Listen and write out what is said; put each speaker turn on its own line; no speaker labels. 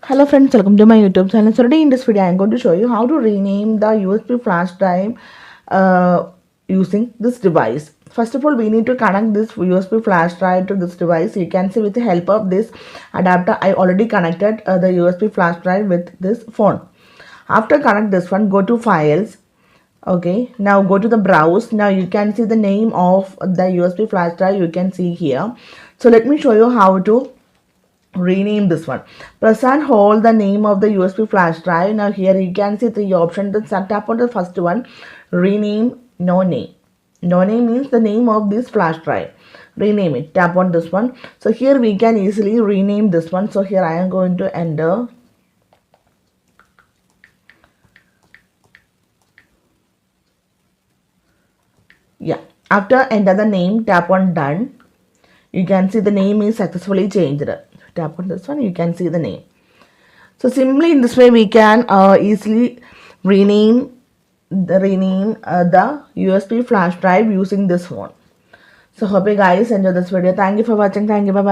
Hello friends, welcome to my YouTube channel. So today in this video I am going to show you how to rename the USB flash drive using this device. First of all, we need to connect this USB flash drive to this device. You can see with the help of this adapter, I already connected the USB flash drive with this phone. After connect this one, go to files. Okay, now go to the browse. Now you can see the name of the USB flash drive. You can see here. So let me show you how to rename this one. Press and hold the name of the USB flash drive. Now here you can see three options. Then tap on the first one, rename. No name. No name means the name of this flash drive. Rename it. Tap on this one. So here we can easily rename this one. So here I am going to enter. Yeah. After enter the name, tap on done. You can see the name is successfully changed. Tap on this one, you can see the name. So simply in this way we can easily rename the USB flash drive using this phone. So hope you guys enjoy this video. Thank you for watching. Thank you. Bye bye.